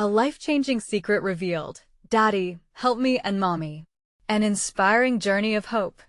A life-changing secret revealed. Daddy, help me and Mommy. An inspiring journey of hope.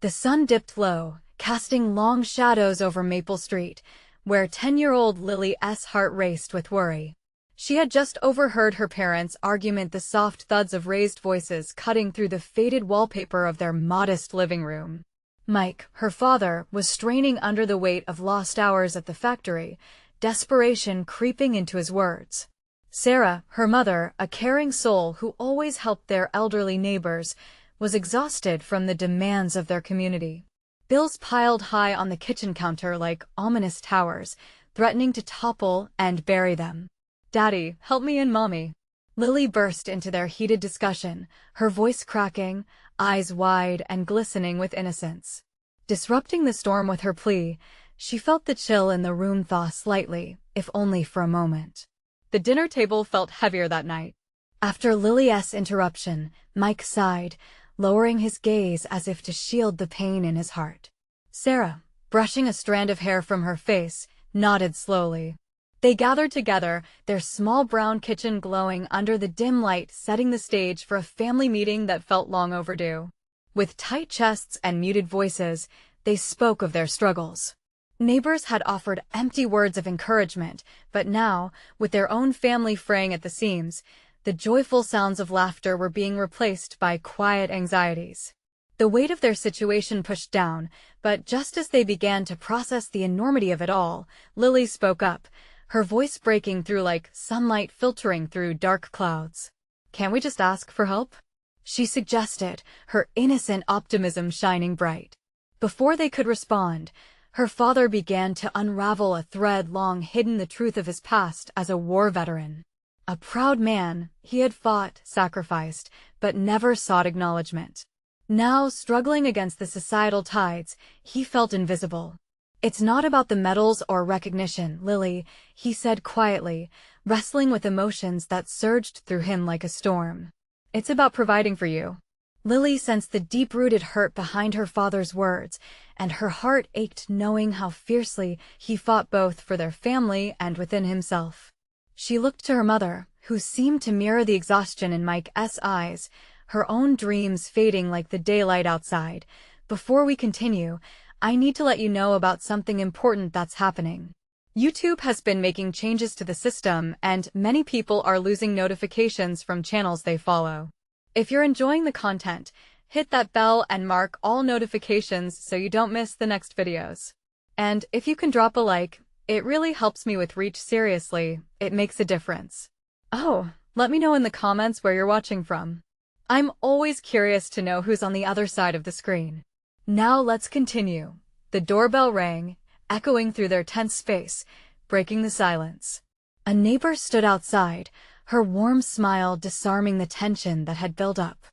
The sun dipped low, casting long shadows over Maple Street, where 10-year-old Lily's heart raced with worry. She had just overheard her parents' argument, the soft thuds of raised voices cutting through the faded wallpaper of their modest living room. Mike, her father, was straining under the weight of lost hours at the factory, desperation creeping into his words. Sarah, her mother, a caring soul who always helped their elderly neighbors, was exhausted from the demands of their community. Bills piled high on the kitchen counter like ominous towers, threatening to topple and bury them. Daddy, help me and Mommy. Lily burst into their heated discussion, her voice cracking, eyes wide and glistening with innocence. Disrupting the storm with her plea, she felt the chill in the room thaw slightly, if only for a moment. The dinner table felt heavier that night. After Lily's interruption, Mike sighed, lowering his gaze as if to shield the pain in his heart. Sarah, brushing a strand of hair from her face, nodded slowly. They gathered together, their small brown kitchen glowing under the dim light, setting the stage for a family meeting that felt long overdue. With tight chests and muted voices, they spoke of their struggles. Neighbors had offered empty words of encouragement, but now, with their own family fraying at the seams, the joyful sounds of laughter were being replaced by quiet anxieties. The weight of their situation pushed down, but just as they began to process the enormity of it all, Lily spoke up, her voice breaking through like sunlight filtering through dark clouds. "Can't we just ask for help?" she suggested, her innocent optimism shining bright. Before they could respond, her father began to unravel a thread long hidden, the truth of his past as a war veteran. A proud man, he had fought, sacrificed, but never sought acknowledgement. Now, struggling against the societal tides, he felt invisible. "It's not about the medals or recognition, Lily," he said quietly, wrestling with emotions that surged through him like a storm. "It's about providing for you." Lily sensed the deep-rooted hurt behind her father's words, and her heart ached knowing how fiercely he fought both for their family and within himself. She looked to her mother, who seemed to mirror the exhaustion in Mike's eyes, her own dreams fading like the daylight outside. "Before we continue, I need to let you know about something important that's happening. YouTube has been making changes to the system, and many people are losing notifications from channels they follow. If you're enjoying the content, hit that bell and mark all notifications so you don't miss the next videos. And if you can drop a like, it really helps me with reach. Seriously, it makes a difference. Oh, let me know in the comments where you're watching from. I'm always curious to know who's on the other side of the screen. Now let's continue." The doorbell rang, echoing through their tense space, breaking the silence. A neighbor stood outside, her warm smile disarming the tension that had built up.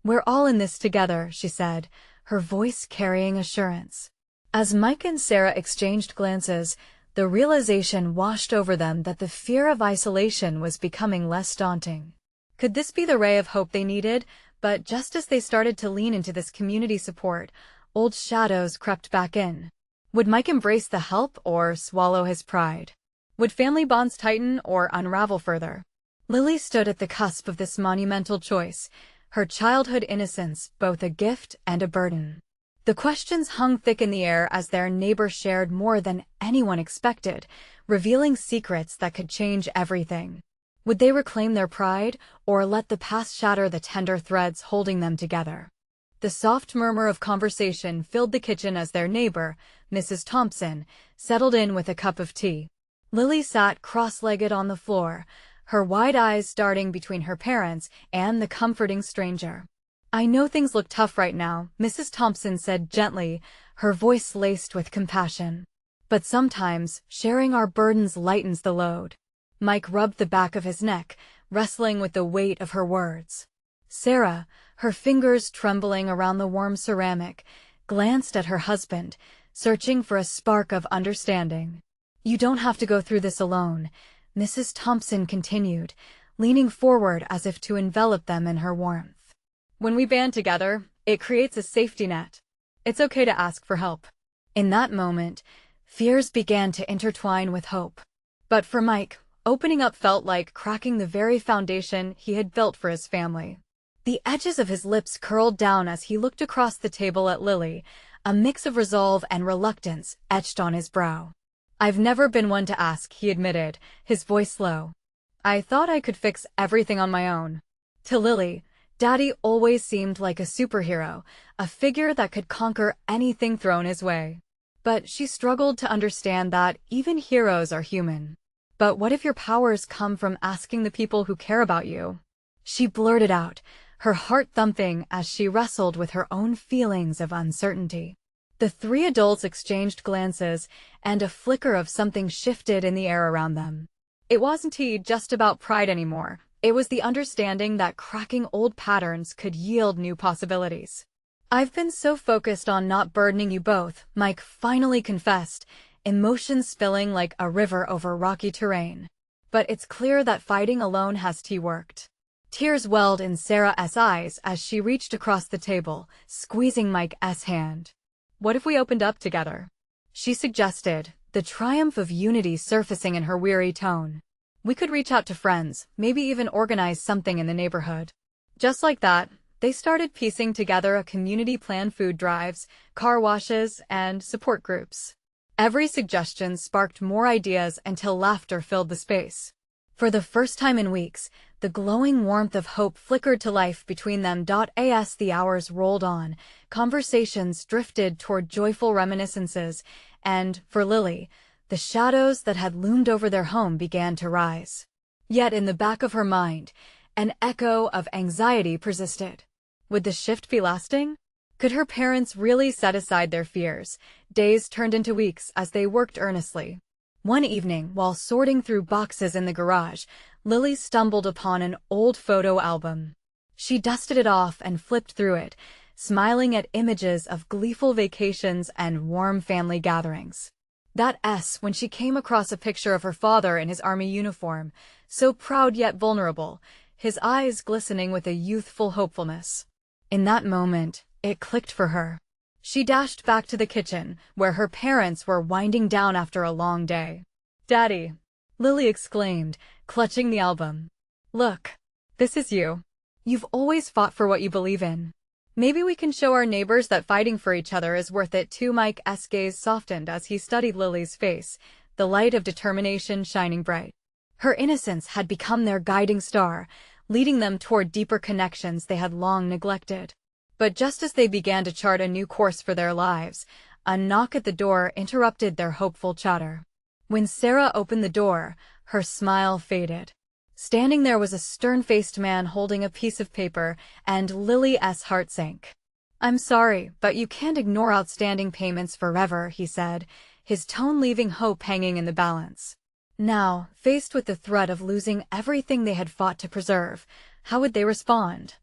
"We're all in this together," she said, her voice carrying assurance. As Mike and Sarah exchanged glances, the realization washed over them that the fear of isolation was becoming less daunting. Could this be the ray of hope they needed? But just as they started to lean into this community support, old shadows crept back in. Would Mike embrace the help or swallow his pride? Would family bonds tighten or unravel further? Lily stood at the cusp of this monumental choice, her childhood innocence both a gift and a burden. The questions hung thick in the air as their neighbor shared more than anyone expected, revealing secrets that could change everything. Would they reclaim their pride, or let the past shatter the tender threads holding them together? The soft murmur of conversation filled the kitchen as their neighbor, Mrs. Thompson, settled in with a cup of tea. Lily sat cross-legged on the floor, her wide eyes darting between her parents and the comforting stranger. "I know things look tough right now," Mrs. Thompson said gently, her voice laced with compassion. "But sometimes, sharing our burdens lightens the load." Mike rubbed the back of his neck, wrestling with the weight of her words. Sarah, her fingers trembling around the warm ceramic, glanced at her husband, searching for a spark of understanding. "You don't have to go through this alone," Mrs. Thompson continued, leaning forward as if to envelop them in her warmth. "When we band together, it creates a safety net. It's okay to ask for help." In that moment, fears began to intertwine with hope. But for Mike, Opening up felt like cracking the very foundation he had built for his family. The edges of his lips curled down as he looked across the table at Lily, a mix of resolve and reluctance etched on his brow. "I've never been one to ask," he admitted, his voice low. "I thought I could fix everything on my own." To Lily, Daddy always seemed like a superhero, a figure that could conquer anything thrown his way. But she struggled to understand that even heroes are human. "But what if your powers come from asking the people who care about you?" She blurted out, her heart thumping as she wrestled with her own feelings of uncertainty. The three adults exchanged glances, and a flicker of something shifted in the air around them. It wasn't just about pride anymore. It was the understanding that cracking old patterns could yield new possibilities. "I've been so focused on not burdening you both," Mike finally confessed, emotions spilling like a river over rocky terrain. "But it's clear that fighting alone has worked." Tears welled in Sarah's eyes as she reached across the table, squeezing Mike's hand. "What if we opened up together?" she suggested, the triumph of unity surfacing in her weary tone. "We could reach out to friends, maybe even organize something in the neighborhood." Just like that, they started piecing together a community plan: food drives, car washes, and support groups. Every suggestion sparked more ideas until laughter filled the space. For the first time in weeks, the glowing warmth of hope flickered to life between them. As the hours rolled on, conversations drifted toward joyful reminiscences, and, for Lily, the shadows that had loomed over their home began to rise. Yet in the back of her mind, an echo of anxiety persisted. Would the shift be lasting? Could her parents really set aside their fears? Days turned into weeks as they worked earnestly. One evening, while sorting through boxes in the garage, Lily stumbled upon an old photo album. She dusted it off and flipped through it, smiling at images of gleeful vacations and warm family gatherings. When she came across a picture of her father in his army uniform, so proud yet vulnerable, his eyes glistening with a youthful hopefulness. In that moment, it clicked for her. She dashed back to the kitchen, where her parents were winding down after a long day. "Daddy!" Lily exclaimed, clutching the album. "Look, this is you. You've always fought for what you believe in. Maybe we can show our neighbors that fighting for each other is worth it too." Mike's gaze softened as he studied Lily's face, the light of determination shining bright. Her innocence had become their guiding star, leading them toward deeper connections they had long neglected. But just as they began to chart a new course for their lives, a knock at the door interrupted their hopeful chatter. When Sarah opened the door, her smile faded. Standing there was a stern-faced man holding a piece of paper, and Lily's heart sank. "I'm sorry, but you can't ignore outstanding payments forever," he said, his tone leaving hope hanging in the balance. Now, faced with the threat of losing everything they had fought to preserve, how would they respond?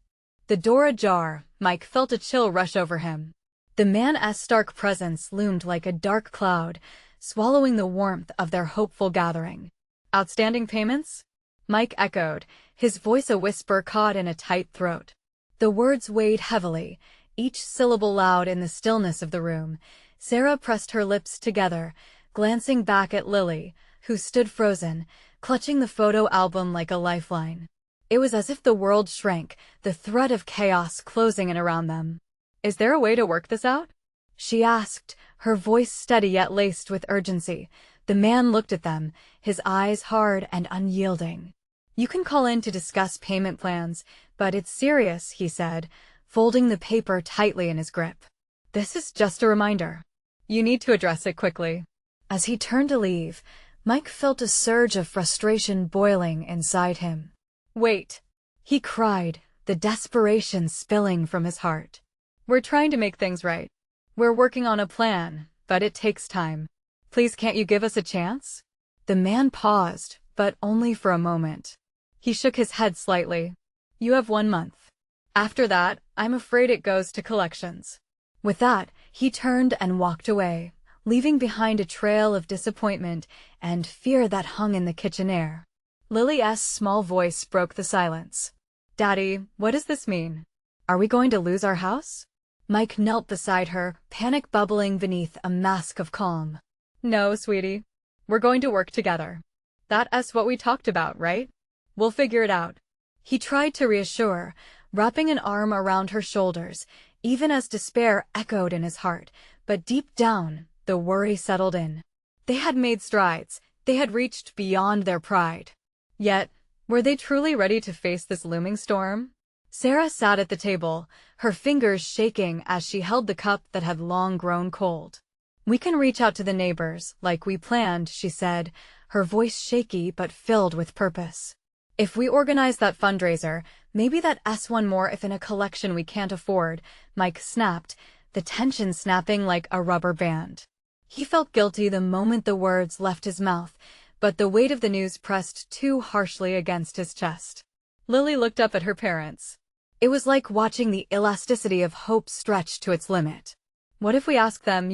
The door ajar, Mike felt a chill rush over him. The man's stark presence loomed like a dark cloud, swallowing the warmth of their hopeful gathering. "Outstanding payments?" Mike echoed, his voice a whisper caught in a tight throat. The words weighed heavily, each syllable loud in the stillness of the room. Sarah pressed her lips together, glancing back at Lily, who stood frozen, clutching the photo album like a lifeline. It was as if the world shrank, the threat of chaos closing in around them. "Is there a way to work this out?" she asked, her voice steady yet laced with urgency. The man looked at them, his eyes hard and unyielding. "You can call in to discuss payment plans, but it's serious," he said, folding the paper tightly in his grip. "This is just a reminder. You need to address it quickly." As he turned to leave, Mike felt a surge of frustration boiling inside him. "Wait!" he cried, the desperation spilling from his heart. "We're trying to make things right. We're working on a plan, but it takes time. Please, can't you give us a chance?" The man paused, but only for a moment. He shook his head slightly. "You have 1 month. After that, I'm afraid it goes to collections." With that, he turned and walked away, leaving behind a trail of disappointment and fear that hung in the kitchen air. Lily's small voice broke the silence. "Daddy, what does this mean? Are we going to lose our house?" Mike knelt beside her, panic bubbling beneath a mask of calm. "No, sweetie. We're going to work together. That's what we talked about, right? We'll figure it out. He tried to reassure, wrapping an arm around her shoulders, even as despair echoed in his heart, but deep down, the worry settled in. They had made strides, they had reached beyond their pride. Yet, were they truly ready to face this looming storm? Sarah sat at the table, her fingers shaking as she held the cup that had long grown cold. "We can reach out to the neighbors, like we planned," she said, her voice shaky but filled with purpose. "If we organize that fundraiser, maybe that S1 more if in a collection we can't afford," Mike snapped, the tension snapping like a rubber band. He felt guilty the moment the words left his mouth, but the weight of the news pressed too harshly against his chest. Lily looked up at her parents. It was like watching the elasticity of hope stretch to its limit. "What if we ask them,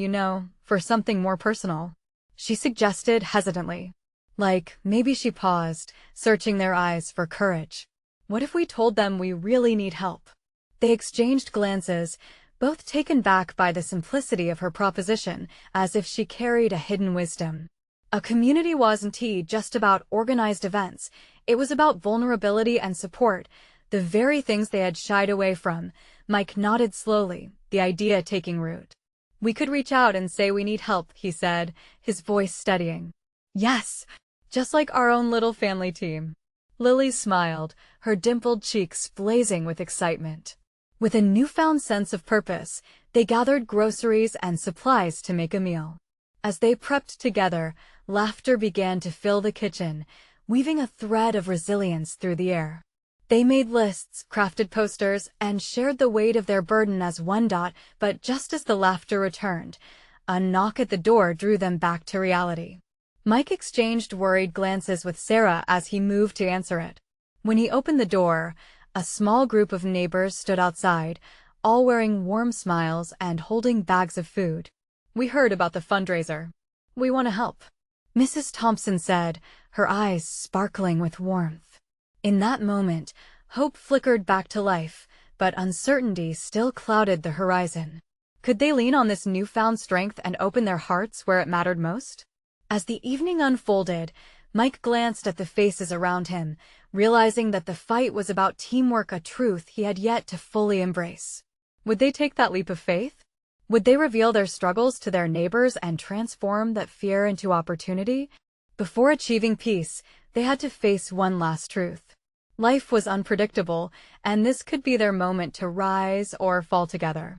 for something more personal?" she suggested hesitantly. Maybe she paused, searching their eyes for courage. "What if we told them we really need help?" They exchanged glances, both taken back by the simplicity of her proposition, as if she carried a hidden wisdom. A community wasn't just about organized events, it was about vulnerability and support, the very things they had shied away from. Mike nodded slowly, the idea taking root. "We could reach out and say we need help," he said, his voice steadying. "Yes, just like our own little family team." Lily smiled, her dimpled cheeks blazing with excitement. With a newfound sense of purpose, they gathered groceries and supplies to make a meal. As they prepped together, laughter began to fill the kitchen, weaving a thread of resilience through the air. They made lists, crafted posters, and shared the weight of their burden as one. But just as the laughter returned, a knock at the door drew them back to reality. Mike exchanged worried glances with Sarah as he moved to answer it. When he opened the door, a small group of neighbors stood outside, all wearing warm smiles and holding bags of food. "We heard about the fundraiser. We want to help," Mrs. Thompson said, her eyes sparkling with warmth. In that moment, hope flickered back to life, but uncertainty still clouded the horizon. Could they lean on this newfound strength and open their hearts where it mattered most? As the evening unfolded, Mike glanced at the faces around him, realizing that the fight was about teamwork, a truth he had yet to fully embrace. Would they take that leap of faith? Would they reveal their struggles to their neighbors and transform that fear into opportunity? Before achieving peace, they had to face one last truth. Life was unpredictable, and this could be their moment to rise or fall together.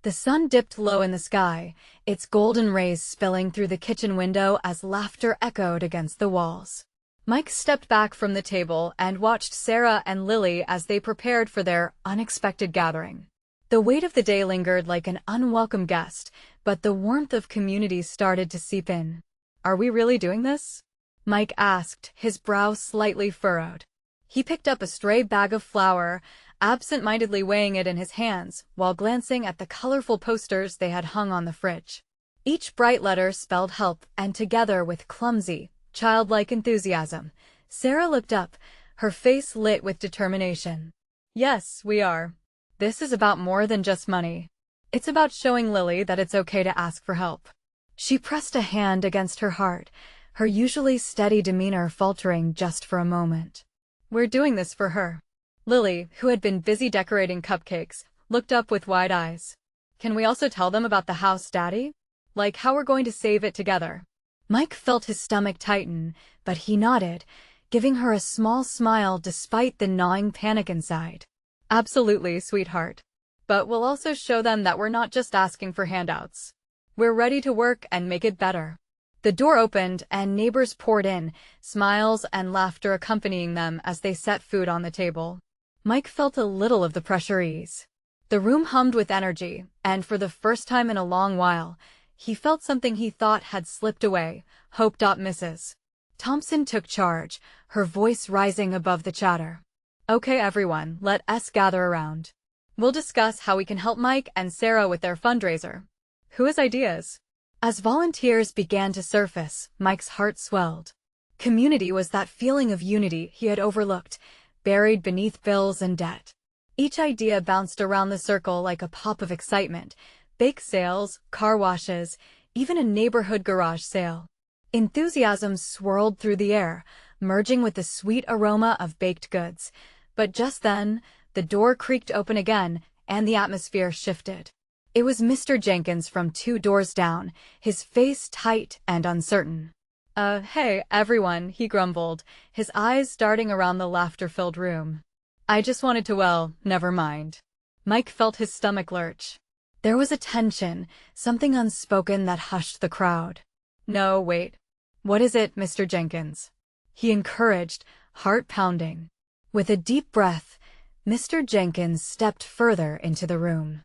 The sun dipped low in the sky, its golden rays spilling through the kitchen window as laughter echoed against the walls. Mike stepped back from the table and watched Sarah and Lily as they prepared for their unexpected gathering. The weight of the day lingered like an unwelcome guest, but the warmth of community started to seep in. "Are we really doing this?" Mike asked, his brow slightly furrowed. He picked up a stray bag of flour, absent-mindedly weighing it in his hands, while glancing at the colorful posters they had hung on the fridge. Each bright letter spelled help, and together with clumsy, childlike enthusiasm, Sarah looked up, her face lit with determination. "Yes, we are. This is about more than just money. It's about showing Lily that it's okay to ask for help." She pressed a hand against her heart, her usually steady demeanor faltering just for a moment. "We're doing this for her." Lily, who had been busy decorating cupcakes, looked up with wide eyes. "Can we also tell them about the house, Daddy? Like how we're going to save it together?" Mike felt his stomach tighten, but he nodded, giving her a small smile despite the gnawing panic inside. "Absolutely, sweetheart. But we'll also show them that we're not just asking for handouts. We're ready to work and make it better." The door opened and neighbors poured in, smiles and laughter accompanying them as they set food on the table. Mike felt a little of the pressure ease. The room hummed with energy, and for the first time in a long while, he felt something he thought had slipped away. Hope. Mrs. Thompson took charge, her voice rising above the chatter. "Okay, everyone, let us gather around. We'll discuss how we can help Mike and Sarah with their fundraiser. Who has ideas?" As volunteers began to surface, Mike's heart swelled. Community was that feeling of unity he had overlooked, buried beneath bills and debt. Each idea bounced around the circle like a pop of excitement: bake sales, car washes, even a neighborhood garage sale. Enthusiasm swirled through the air, merging with the sweet aroma of baked goods. But just then, the door creaked open again, and the atmosphere shifted. It was Mr. Jenkins from 2 doors down, his face tight and uncertain. Hey, everyone, he grumbled, his eyes darting around the laughter-filled room. I just wanted to, well, never mind. Mike felt his stomach lurch. There was a tension, something unspoken that hushed the crowd. No, wait. What is it, Mr. Jenkins? He encouraged, heart pounding. With a deep breath, Mr. Jenkins stepped further into the room.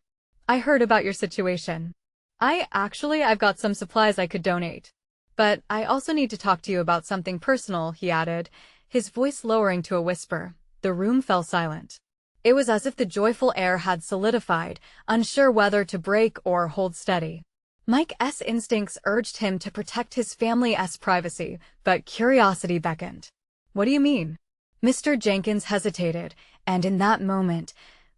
I heard about your situation. I've got some supplies I could donate. But I also need to talk to you about something personal, he added, his voice lowering to a whisper. The room fell silent. It was as if the joyful air had solidified, unsure whether to break or hold steady. Mike's instincts urged him to protect his family's privacy, but curiosity beckoned. What do you mean? Mr. Jenkins hesitated, and in that moment,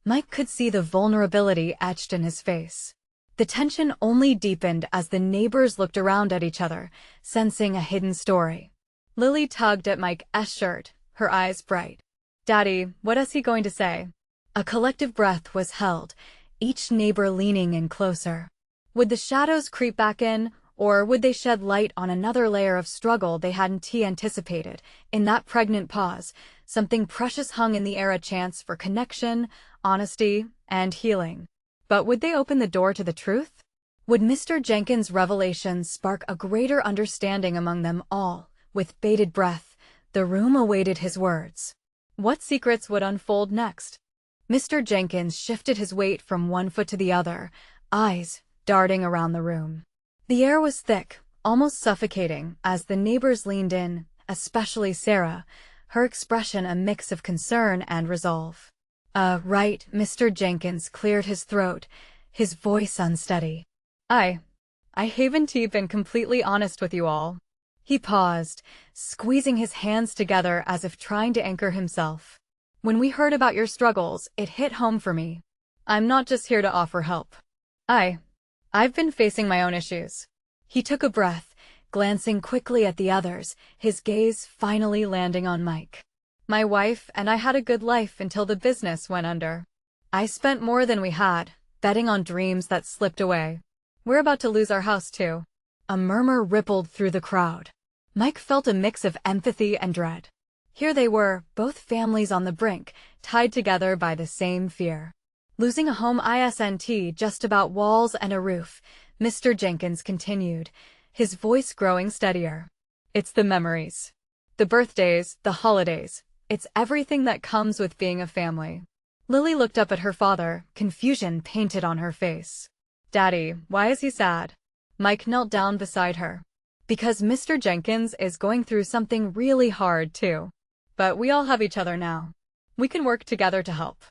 Mike could see the vulnerability etched in his face. The tension only deepened as the neighbors looked around at each other, sensing a hidden story. Lily tugged at Mike's shirt, her eyes bright. Daddy, what is he going to say? A collective breath was held, each neighbor leaning in closer. Would the shadows creep back in, or would they shed light on another layer of struggle they hadn't anticipated? In that pregnant pause, something precious hung in the air, a chance for connection, honesty, and healing. But would they open the door to the truth? Would Mr. Jenkins' revelations spark a greater understanding among them all? With bated breath, the room awaited his words. What secrets would unfold next? Mr. Jenkins shifted his weight from one foot to the other, eyes darting around the room. The air was thick, almost suffocating, as the neighbors leaned in, especially Sarah, her expression a mix of concern and resolve. Right, Mr. Jenkins cleared his throat, his voice unsteady. I haven't been completely honest with you all. He paused, squeezing his hands together as if trying to anchor himself. When we heard about your struggles, it hit home for me. I'm not just here to offer help. I've been facing my own issues. He took a breath, glancing quickly at the others, his gaze finally landing on Mike. My wife and I had a good life until the business went under. I spent more than we had, betting on dreams that slipped away. We're about to lose our house too. A murmur rippled through the crowd. Mike felt a mix of empathy and dread. Here they were, both families on the brink, tied together by the same fear. Losing a home isn't just about walls and a roof, Mr. Jenkins continued, his voice growing steadier. It's the memories. The birthdays, the holidays. It's everything that comes with being a family. Lily looked up at her father, confusion painted on her face. Daddy, why is he sad? Mike knelt down beside her. Because Mr. Jenkins is going through something really hard too. But we all have each other now. We can work together to help.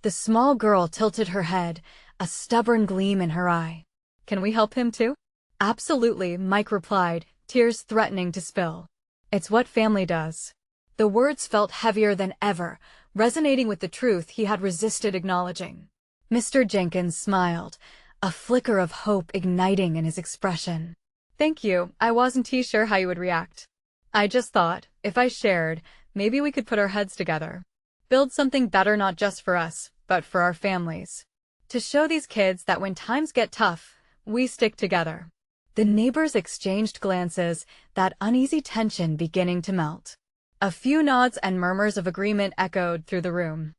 The small girl tilted her head, a stubborn gleam in her eye. Can we help him too? Absolutely, Mike replied, tears threatening to spill. It's what family does. The words felt heavier than ever, resonating with the truth he had resisted acknowledging. Mr. Jenkins smiled, a flicker of hope igniting in his expression. Thank you, I wasn't sure how you would react. I just thought, if I shared, maybe we could put our heads together. Build something better not just for us, but for our families. To show these kids that when times get tough, we stick together. The neighbors exchanged glances, that uneasy tension beginning to melt. A few nods and murmurs of agreement echoed through the room.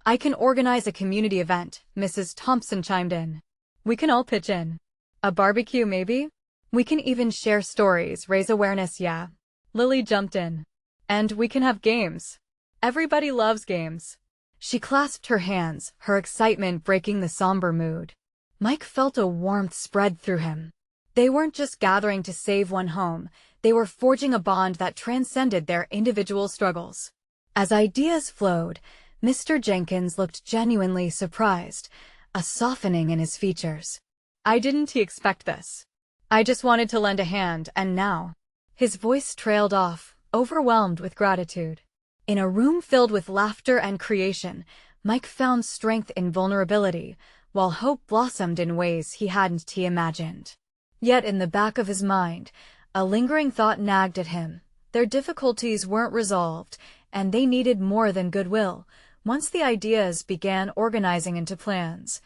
I can organize a community event, Mrs. Thompson chimed in. We can all pitch in. A barbecue maybe? We can even share stories, raise awareness, yeah. Lily jumped in. And we can have games. Everybody loves games. She clasped her hands, her excitement breaking the somber mood. Mike felt a warmth spread through him. They weren't just gathering to save one home, they were forging a bond that transcended their individual struggles. As ideas flowed, Mr. Jenkins looked genuinely surprised, a softening in his features. I didn't expect this. I just wanted to lend a hand, and now. His voice trailed off, overwhelmed with gratitude. In a room filled with laughter and creation, Mike found strength in vulnerability, while hope blossomed in ways he hadn't imagined. Yet in the back of his mind, A lingering thought nagged at him. Their difficulties weren't resolved, and they needed more than goodwill. Once the ideas began organizing into plans,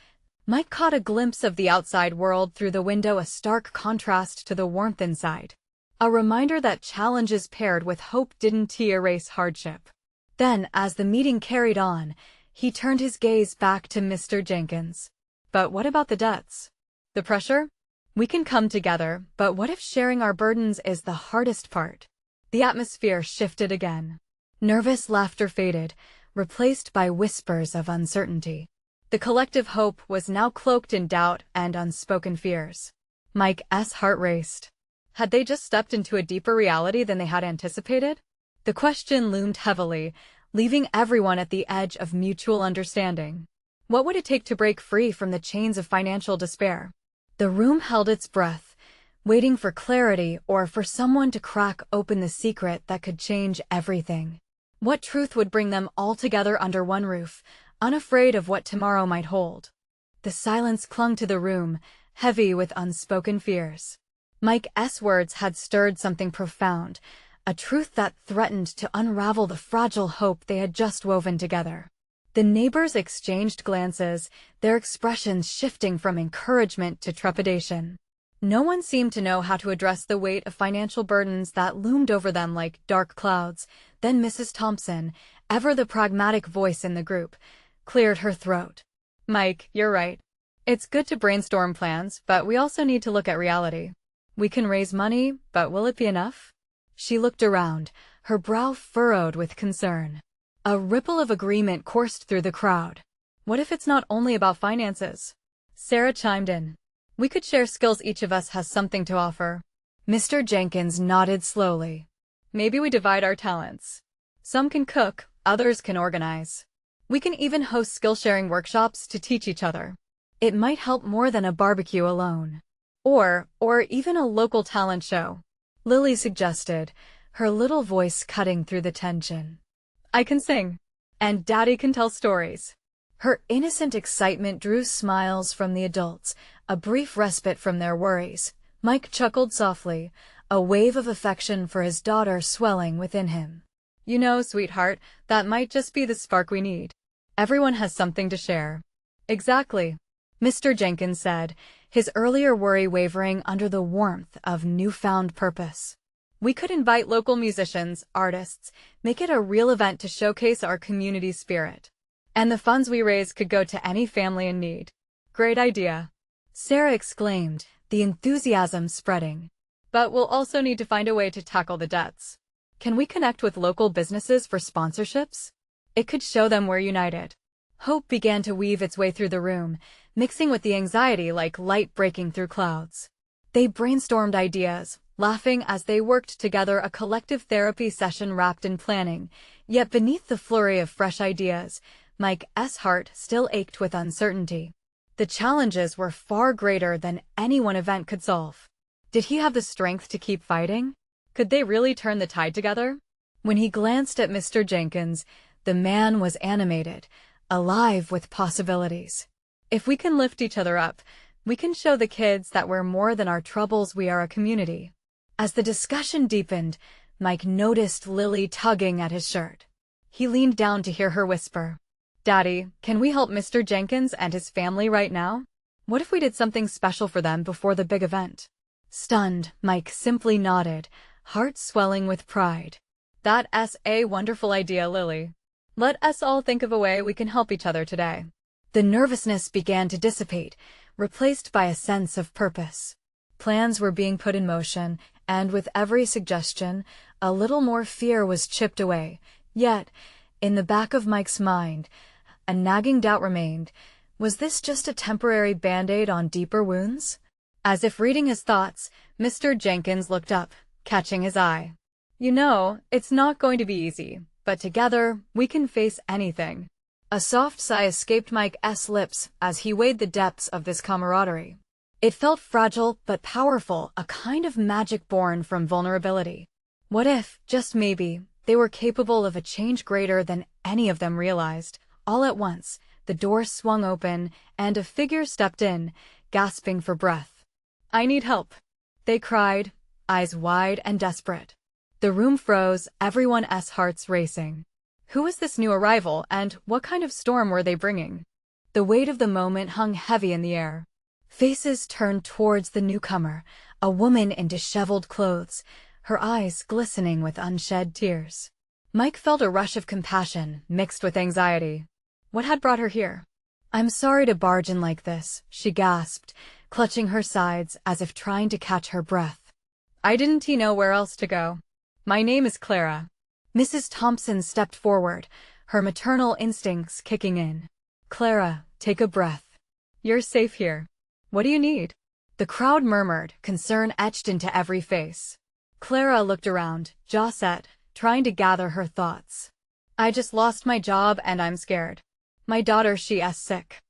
Mike caught a glimpse of the outside world through the window, a stark contrast to the warmth inside. A reminder that challenges paired with hope didn't erase hardship. Then, as the meeting carried on, he turned his gaze back to Mr. Jenkins. But what about the debts? The pressure? We can come together, but what if sharing our burdens is the hardest part? The atmosphere shifted again. Nervous laughter faded, replaced by whispers of uncertainty. The collective hope was now cloaked in doubt and unspoken fears. Mike's heart raced. Had they just stepped into a deeper reality than they had anticipated? The question loomed heavily, leaving everyone at the edge of mutual understanding. What would it take to break free from the chains of financial despair? The room held its breath, waiting for clarity or for someone to crack open the secret that could change everything. What truth would bring them all together under one roof, unafraid of what tomorrow might hold? The silence clung to the room, heavy with unspoken fears. Mike's words had stirred something profound, a truth that threatened to unravel the fragile hope they had just woven together. The neighbors exchanged glances, their expressions shifting from encouragement to trepidation. No one seemed to know how to address the weight of financial burdens that loomed over them like dark clouds. Then Mrs. Thompson, ever the pragmatic voice in the group, cleared her throat. "Mike, you're right. It's good to brainstorm plans, but we also need to look at reality. We can raise money, but will it be enough?" She looked around, her brow furrowed with concern. A ripple of agreement coursed through the crowd. "What if it's not only about finances?" Sarah chimed in. "We could share skills, each of us has something to offer." Mr. Jenkins nodded slowly. "Maybe we divide our talents. Some can cook, others can organize. We can even host skill-sharing workshops to teach each other. It might help more than a barbecue alone. Or even a local talent show," Lily suggested, her little voice cutting through the tension. "I can sing. And Daddy can tell stories." Her innocent excitement drew smiles from the adults, a brief respite from their worries. Mike chuckled softly, a wave of affection for his daughter swelling within him. "You know, sweetheart, that might just be the spark we need. Everyone has something to share." "Exactly," Mr. Jenkins said, his earlier worry wavering under the warmth of newfound purpose. "We could invite local musicians, artists, make it a real event to showcase our community spirit. And the funds we raise could go to any family in need." "Great idea," Sarah exclaimed, the enthusiasm spreading. "But we'll also need to find a way to tackle the debts. Can we connect with local businesses for sponsorships? It could show them we're united." Hope began to weave its way through the room, mixing with the anxiety like light breaking through clouds. They brainstormed ideas, laughing as they worked together, a collective therapy session wrapped in planning. Yet beneath the flurry of fresh ideas, Mike's heart still ached with uncertainty. The challenges were far greater than any one event could solve. Did he have the strength to keep fighting? Could they really turn the tide together? When he glanced at Mr. Jenkins, the man was animated, alive with possibilities. "If we can lift each other up, we can show the kids that we're more than our troubles, we are a community." As the discussion deepened, Mike noticed Lily tugging at his shirt. He leaned down to hear her whisper, "Daddy, can we help Mr. Jenkins and his family right now? What if we did something special for them before the big event?" Stunned, Mike simply nodded, heart swelling with pride. "That's a wonderful idea, Lily. Let us all think of a way we can help each other today." The nervousness began to dissipate, replaced by a sense of purpose. Plans were being put in motion, and with every suggestion, a little more fear was chipped away. Yet, in the back of Mike's mind, a nagging doubt remained. Was this just a temporary band-aid on deeper wounds? As if reading his thoughts, Mr. Jenkins looked up, catching his eye. "You know, it's not going to be easy, but together, we can face anything." A soft sigh escaped Mike's lips as he weighed the depths of this camaraderie. It felt fragile but powerful, a kind of magic born from vulnerability. What if, just maybe, they were capable of a change greater than any of them realized? All at once, the door swung open, and a figure stepped in, gasping for breath. "I need help," they cried, eyes wide and desperate. The room froze, everyone's hearts racing. Who was this new arrival, and what kind of storm were they bringing? The weight of the moment hung heavy in the air. Faces turned towards the newcomer, a woman in disheveled clothes, her eyes glistening with unshed tears. Mike felt a rush of compassion, mixed with anxiety. What had brought her here? "I'm sorry to barge in like this," she gasped, clutching her sides as if trying to catch her breath. "I didn't know where else to go. My name is Clara." Mrs. Thompson stepped forward, her maternal instincts kicking in. "Clara, take a breath. You're safe here. What do you need?" The crowd murmured, concern etched into every face. Clara looked around, jaw set, trying to gather her thoughts. "I just lost my job and I'm scared. My daughter, she's sick.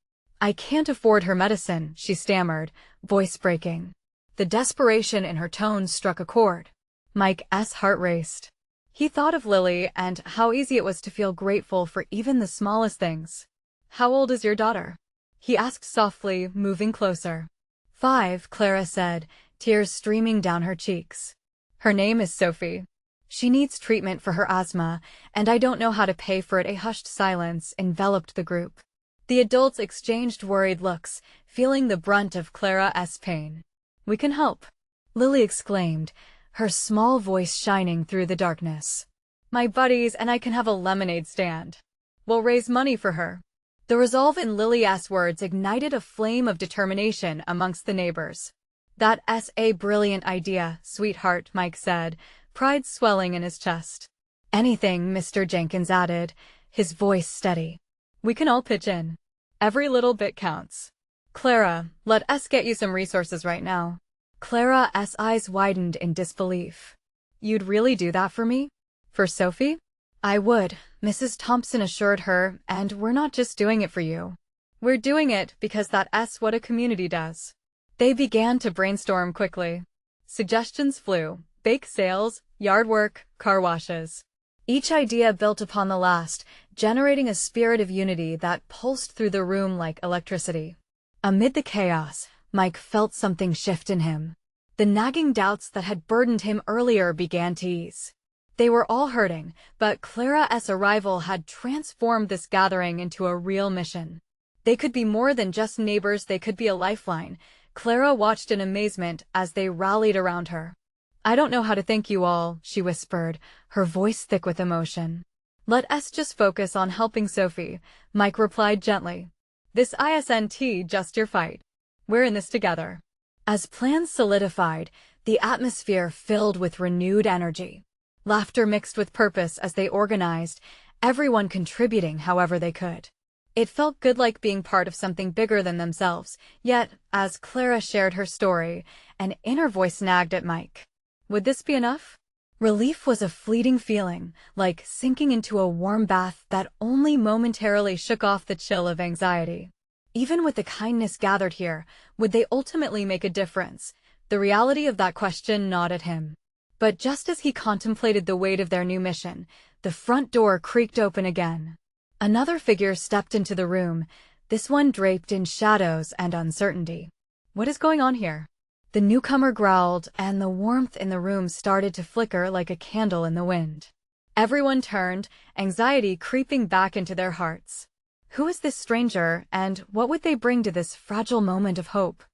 I can't afford her medicine," she stammered, voice breaking. The desperation in her tone struck a chord. Mike's heart raced. He thought of Lily and how easy it was to feel grateful for even the smallest things. "How old is your daughter?" he asked softly, moving closer. 5, Clara said, tears streaming down her cheeks. "Her name is Sophie. She needs treatment for her asthma, and I don't know how to pay for it." A hushed silence enveloped the group. The adults exchanged worried looks, feeling the brunt of Clara's pain. "We can help," Lily exclaimed, her small voice shining through the darkness. "My buddies and I can have a lemonade stand. We'll raise money for her." The resolve in Lily's words ignited a flame of determination amongst the neighbors. "That's a brilliant idea, sweetheart," Mike said, pride swelling in his chest. "Anything," Mr. Jenkins added, his voice steady. "We can all pitch in. Every little bit counts. Clara, let us get you some resources right now." Clara's eyes widened in disbelief. "You'd really do that for me? For Sophie?" "I would," Mrs. Thompson assured her, "and we're not just doing it for you. We're doing it because that's what a community does." They began to brainstorm quickly. Suggestions flew: bake sales, yard work, car washes. Each idea built upon the last, generating a spirit of unity that pulsed through the room like electricity. Amid the chaos, Mike felt something shift in him. The nagging doubts that had burdened him earlier began to ease. They were all hurting, but Clara's arrival had transformed this gathering into a real mission. They could be more than just neighbors, they could be a lifeline. Clara watched in amazement as they rallied around her. "I don't know how to thank you all," she whispered, her voice thick with emotion. "Let us just focus on helping Sophie," Mike replied gently. "This isn't just your fight. We're in this together." As plans solidified, the atmosphere filled with renewed energy. Laughter mixed with purpose as they organized, everyone contributing however they could. It felt good, like being part of something bigger than themselves, yet, as Clara shared her story, an inner voice nagged at Mike. Would this be enough? Relief was a fleeting feeling, like sinking into a warm bath that only momentarily shook off the chill of anxiety. Even with the kindness gathered here, would they ultimately make a difference? The reality of that question gnawed at him. But just as he contemplated the weight of their new mission, the front door creaked open again. Another figure stepped into the room, this one draped in shadows and uncertainty. "What is going on here?" The newcomer growled, and the warmth in the room started to flicker like a candle in the wind. Everyone turned, anxiety creeping back into their hearts. Who is this stranger, and what would they bring to this fragile moment of hope?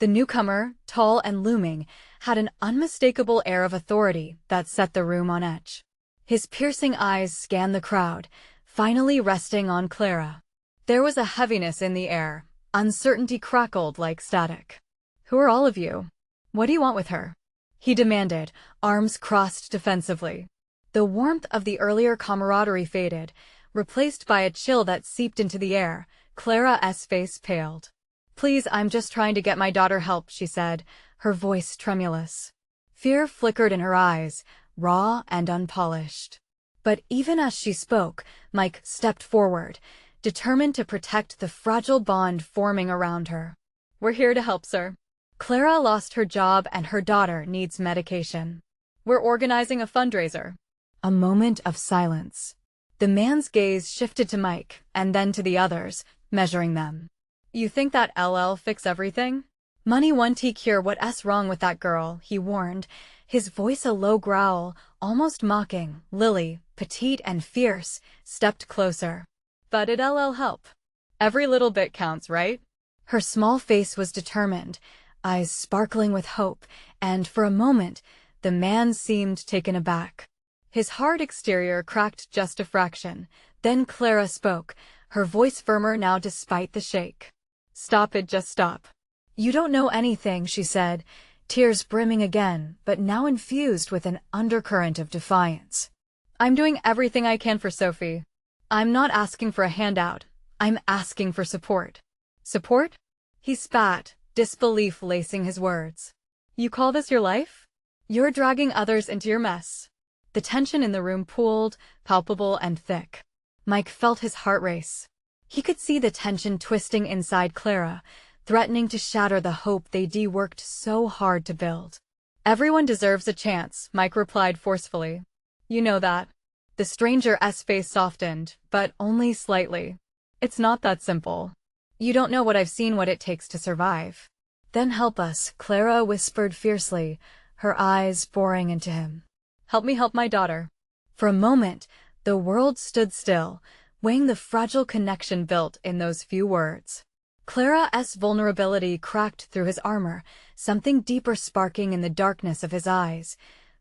The newcomer, tall and looming, had an unmistakable air of authority that set the room on edge. His piercing eyes scanned the crowd, finally resting on Clara. There was a heaviness in the air, uncertainty crackled like static. "Who are all of you? What do you want with her?" he demanded, arms crossed defensively. The warmth of the earlier camaraderie faded, replaced by a chill that seeped into the air. Clara's face paled. "Please, I'm just trying to get my daughter help," she said, her voice tremulous. Fear flickered in her eyes, raw and unpolished. But even as she spoke, Mike stepped forward, determined to protect the fragile bond forming around her. "We're here to help, sir. Clara lost her job and her daughter needs medication. We're organizing a fundraiser." A moment of silence. The man's gaze shifted to Mike, and then to the others, measuring them. "You think that'll fix everything? Money won't cure what's wrong with that girl," he warned, his voice a low growl, almost mocking. Lily, petite and fierce, stepped closer. But it'll help. Every little bit counts, right? Her small face was determined, eyes sparkling with hope, and for a moment, the man seemed taken aback. His hard exterior cracked just a fraction. Then Clara spoke, her voice firmer now despite the shake. Stop it, just stop. You don't know anything, she said, tears brimming again, but now infused with an undercurrent of defiance. I'm doing everything I can for Sophie. I'm not asking for a handout. I'm asking for support. Support? He spat, disbelief lacing his words. You call this your life? You're dragging others into your mess. The tension in the room pooled, palpable and thick. Mike felt his heart race. He could see the tension twisting inside Clara, threatening to shatter the hope they'd worked so hard to build. Everyone deserves a chance, Mike replied forcefully. You know that. The stranger's face softened, but only slightly. It's not that simple. You don't know what I've seen, what it takes to survive. Then help us, Clara whispered fiercely, her eyes boring into him. Help me help my daughter. For a moment, the world stood still, weighing the fragile connection built in those few words. Clara's vulnerability cracked through his armor, something deeper sparking in the darkness of his eyes.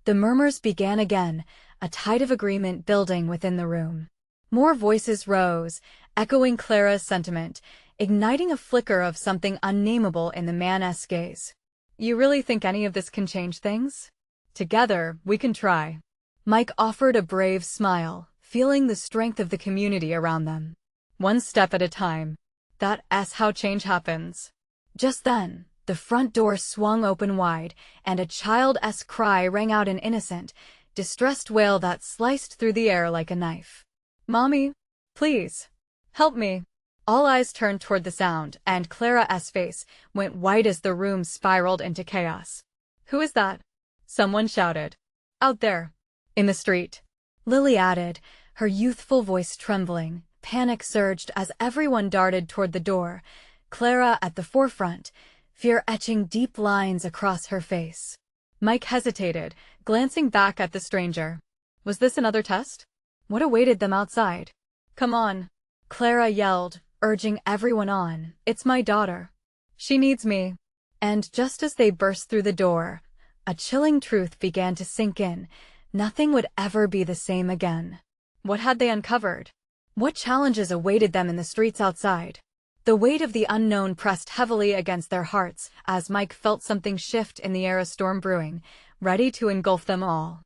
The murmurs began again, a tide of agreement building within the room. More voices rose, echoing Clara's sentiment, igniting a flicker of something unnameable in the man's gaze. You really think any of this can change things? Together, we can try. Mike offered a brave smile, feeling the strength of the community around them. One step at a time. That's how change happens. Just then, the front door swung open wide, and a child's cry rang out, an innocent, distressed wail that sliced through the air like a knife. Mommy, please, help me. All eyes turned toward the sound, and Clara's face went white as the room spiraled into chaos. Who is that? Someone shouted. Out there. In the street. Lily added, her youthful voice trembling. Panic surged as everyone darted toward the door, Clara at the forefront, fear etching deep lines across her face. Mike hesitated, glancing back at the stranger. Was this another test? What awaited them outside? Come on, Clara yelled, urging everyone on. It's my daughter. She needs me. And just as they burst through the door, a chilling truth began to sink in. Nothing would ever be the same again. What had they uncovered? What challenges awaited them in the streets outside? The weight of the unknown pressed heavily against their hearts as Mike felt something shift in the air, a storm brewing, ready to engulf them all.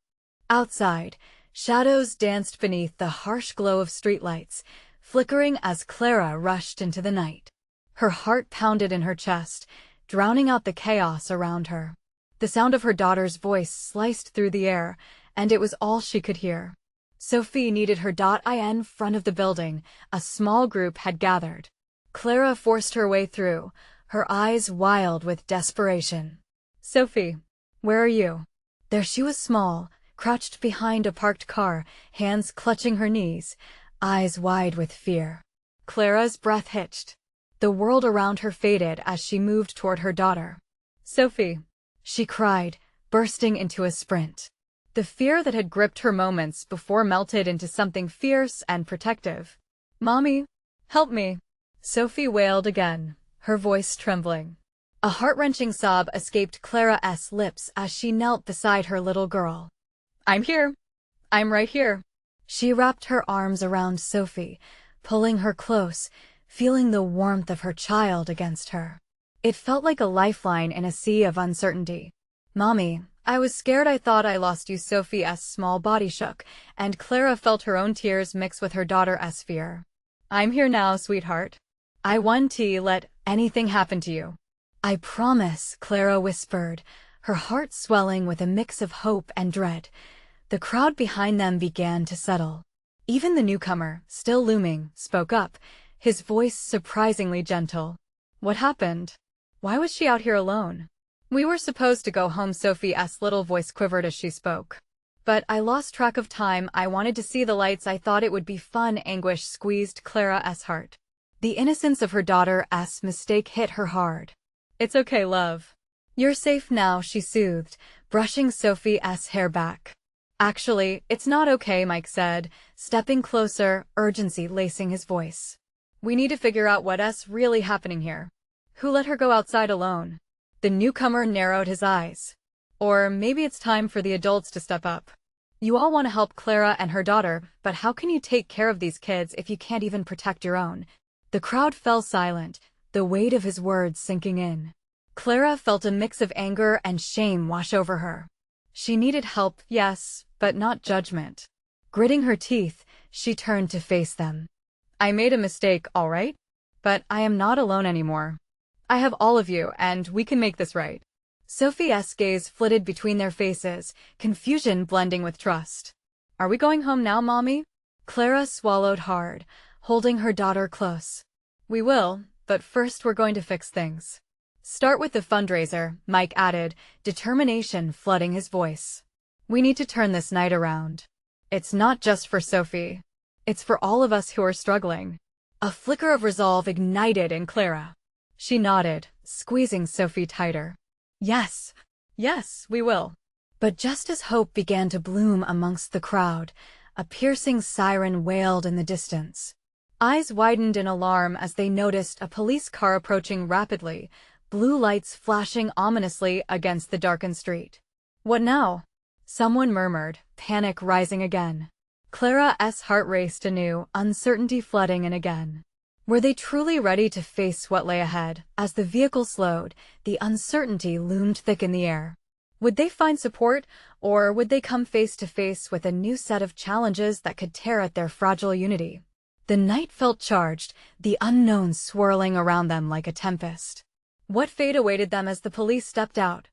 Outside, shadows danced beneath the harsh glow of streetlights, flickering as Clara rushed into the night. Her heart pounded in her chest, drowning out the chaos around her. The sound of her daughter's voice sliced through the air, and it was all she could hear. Sophie needed her. In front of the building, a small group had gathered. Clara forced her way through, her eyes wild with desperation. Sophie, where are you? There she was, small, crouched behind a parked car, hands clutching her knees, eyes wide with fear. Clara's breath hitched. The world around her faded as she moved toward her daughter. Sophie, she cried, bursting into a sprint. The fear that had gripped her moments before melted into something fierce and protective. Mommy, help me. Sophie wailed again, her voice trembling. A heart-wrenching sob escaped Clara's lips as she knelt beside her little girl. I'm here. I'm right here. She wrapped her arms around Sophie, pulling her close, feeling the warmth of her child against her. It felt like a lifeline in a sea of uncertainty. Mommy, I was scared. I thought I lost you. Sophie's small body shook, and Clara felt her own tears mix with her daughter's fear. I'm here now, sweetheart. I won't let anything happen to you. I promise, Clara whispered, her heart swelling with a mix of hope and dread. The crowd behind them began to settle. Even the newcomer, still looming, spoke up, his voice surprisingly gentle. What happened? Why was she out here alone? We were supposed to go home. Sophie's little voice quivered as she spoke. But I lost track of time. I wanted to see the lights. I thought it would be fun. Anguish squeezed Clara's heart. The innocence of her daughter's mistake hit her hard. It's okay, love. You're safe now, she soothed, brushing Sophie's hair back. Actually, it's not okay, Mike said, stepping closer, urgency lacing his voice. We need to figure out what's really happening here. Who let her go outside alone? The newcomer narrowed his eyes. Or maybe it's time for the adults to step up. You all want to help Clara and her daughter, but how can you take care of these kids if you can't even protect your own? The crowd fell silent, the weight of his words sinking in. Clara felt a mix of anger and shame wash over her. She needed help, yes, but not judgment. Gritting her teeth, she turned to face them. I made a mistake, all right? But I am not alone anymore. I have all of you, and we can make this right. Sophie's gaze flitted between their faces, confusion blending with trust. Are we going home now, Mommy? Clara swallowed hard, holding her daughter close. We will, but first we're going to fix things. Start with the fundraiser, Mike added, determination flooding his voice. We need to turn this night around. It's not just for Sophie. It's for all of us who are struggling. A flicker of resolve ignited in Clara. She nodded, squeezing Sophie tighter. Yes, we will. But just as hope began to bloom amongst the crowd, a piercing siren wailed in the distance. Eyes widened in alarm as they noticed a police car approaching rapidly, blue lights flashing ominously against the darkened street. What now? Someone murmured, panic rising again. Clara's heart raced anew, uncertainty flooding in again. Were they truly ready to face what lay ahead? As the vehicle slowed, the uncertainty loomed thick in the air. Would they find support, or would they come face to face with a new set of challenges that could tear at their fragile unity? The night felt charged, the unknown swirling around them like a tempest. What fate awaited them as the police stepped out?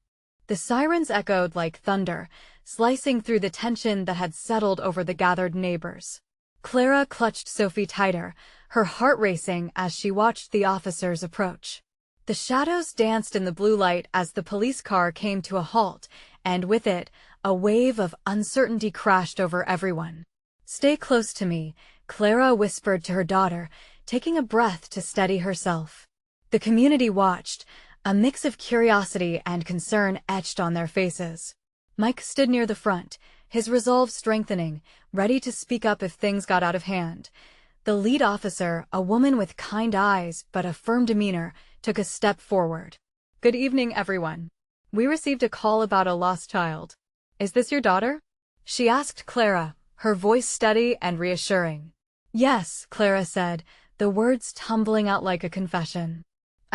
The sirens echoed like thunder, slicing through the tension that had settled over the gathered neighbors. Clara clutched Sophie tighter, her heart racing as she watched the officers approach. The shadows danced in the blue light as the police car came to a halt, and with it, a wave of uncertainty crashed over everyone. Stay close to me, Clara whispered to her daughter, taking a breath to steady herself. The community watched, a mix of curiosity and concern etched on their faces. Mike stood near the front, his resolve strengthening, ready to speak up if things got out of hand. The lead officer, a woman with kind eyes but a firm demeanor, took a step forward. Good evening, everyone. We received a call about a lost child. Is this your daughter? She asked Clara, her voice steady and reassuring. Yes, Clara said, the words tumbling out like a confession.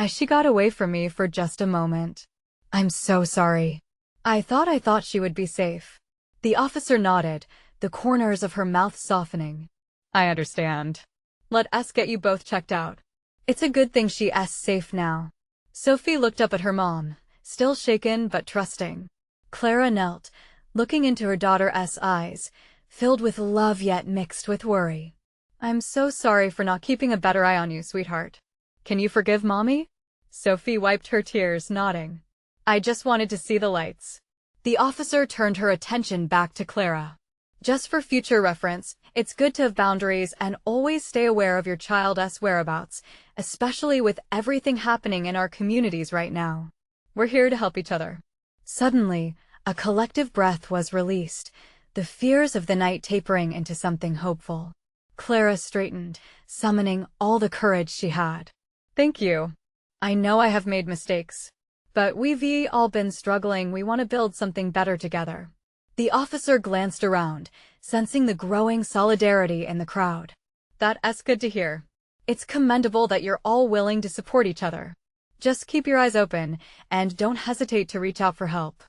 She got away from me for just a moment. I'm so sorry. I thought she would be safe. The officer nodded, the corners of her mouth softening. I understand. Let us get you both checked out. It's a good thing she's safe now. Sophie looked up at her mom, still shaken but trusting. Clara knelt, looking into her daughter's eyes, filled with love yet mixed with worry. I'm so sorry for not keeping a better eye on you, sweetheart. Can you forgive Mommy? Sophie wiped her tears, nodding. I just wanted to see the lights. The officer turned her attention back to Clara. Just for future reference, it's good to have boundaries and always stay aware of your child's whereabouts, especially with everything happening in our communities right now. We're here to help each other. Suddenly, a collective breath was released, the fears of the night tapering into something hopeful. Clara straightened, summoning all the courage she had. Thank you. I know I have made mistakes. But we've all been struggling. We want to build something better together. The officer glanced around, sensing the growing solidarity in the crowd. That's good to hear. It's commendable that you're all willing to support each other. Just keep your eyes open, and don't hesitate to reach out for help.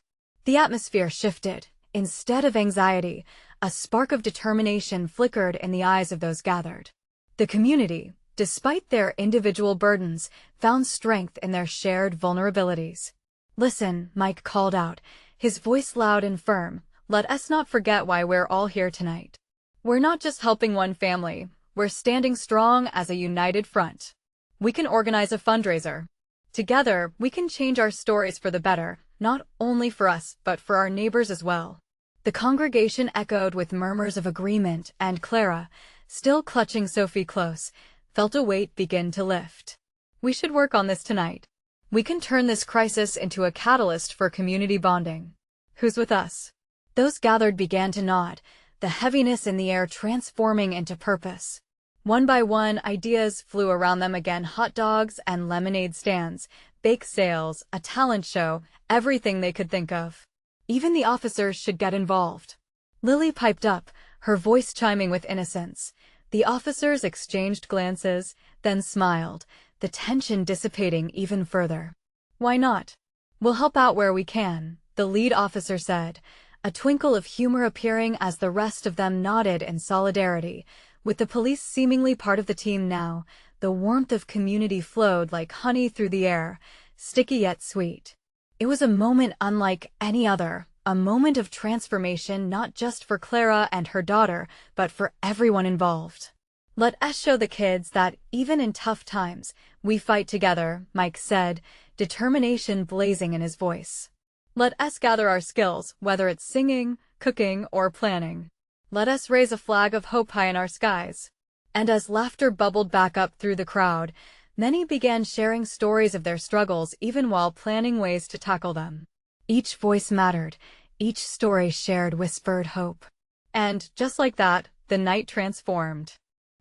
The atmosphere shifted. Instead of anxiety, a spark of determination flickered in the eyes of those gathered. The community, despite their individual burdens, found strength in their shared vulnerabilities. Listen, Mike called out, his voice loud and firm. Let us not forget why we're all here tonight. We're not just helping one family, we're standing strong as a united front. We can organize a fundraiser. Together, we can change our stories for the better, not only for us, but for our neighbors as well. The congregation echoed with murmurs of agreement, and Clara, still clutching Sophie close, felt a weight begin to lift. We should work on this tonight. We can turn this crisis into a catalyst for community bonding. Who's with us? Those gathered began to nod, the heaviness in the air transforming into purpose. One by one, ideas flew around them again: hot dogs and lemonade stands, bake sales, a talent show, everything they could think of. Even the officers should get involved. Lily piped up, her voice chiming with innocence. The officers exchanged glances, then smiled, the tension dissipating even further. Why not? We'll help out where we can, the lead officer said, a twinkle of humor appearing as the rest of them nodded in solidarity. With the police seemingly part of the team now, the warmth of community flowed like honey through the air, sticky yet sweet. It was a moment unlike any other, a moment of transformation not just for Clara and her daughter, but for everyone involved. Let us show the kids that, even in tough times, we fight together, Mike said, determination blazing in his voice. Let us gather our skills, whether it's singing, cooking, or planning. Let us raise a flag of hope high in our skies. And as laughter bubbled back up through the crowd, many began sharing stories of their struggles even while planning ways to tackle them. Each voice mattered, each story shared whispered hope. And, just like that, the night transformed.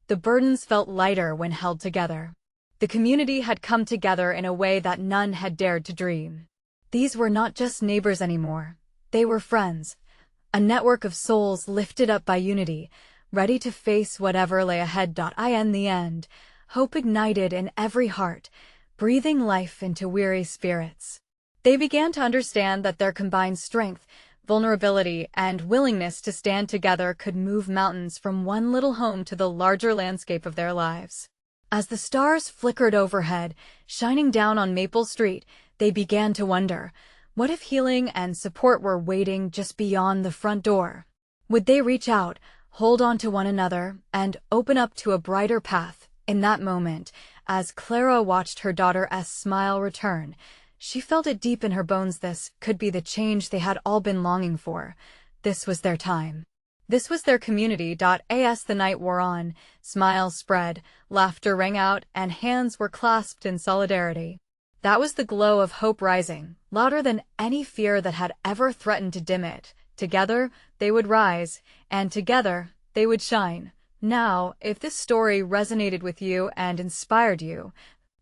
The burdens felt lighter when held together. The community had come together in a way that none had dared to dream. These were not just neighbors anymore. They were friends, a network of souls lifted up by unity, ready to face whatever lay ahead. In the end, hope ignited in every heart, breathing life into weary spirits. They began to understand that their combined strength, vulnerability, and willingness to stand together could move mountains from one little home to the larger landscape of their lives. As the stars flickered overhead, shining down on Maple Street, they began to wonder, what if healing and support were waiting just beyond the front door? Would they reach out, hold on to one another, and open up to a brighter path? In that moment, as Clara watched her daughter's smile return, she felt it deep in her bones. This could be the change they had all been longing for. This was their time. This was their community. As the night wore on, smiles spread, laughter rang out, and hands were clasped in solidarity. That was the glow of hope rising, louder than any fear that had ever threatened to dim it. Together, they would rise, and together, they would shine. Now, if this story resonated with you and inspired you,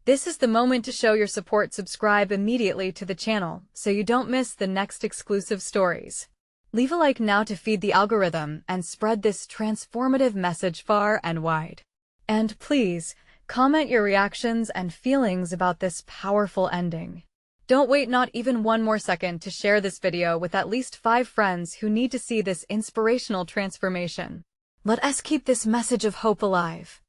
this is the moment to show your support. Subscribe immediately to the channel so you don't miss the next exclusive stories. Leave a like now to feed the algorithm and spread this transformative message far and wide. And please, comment your reactions and feelings about this powerful ending. Don't wait not even one more second to share this video with at least 5 friends who need to see this inspirational transformation. Let us keep this message of hope alive.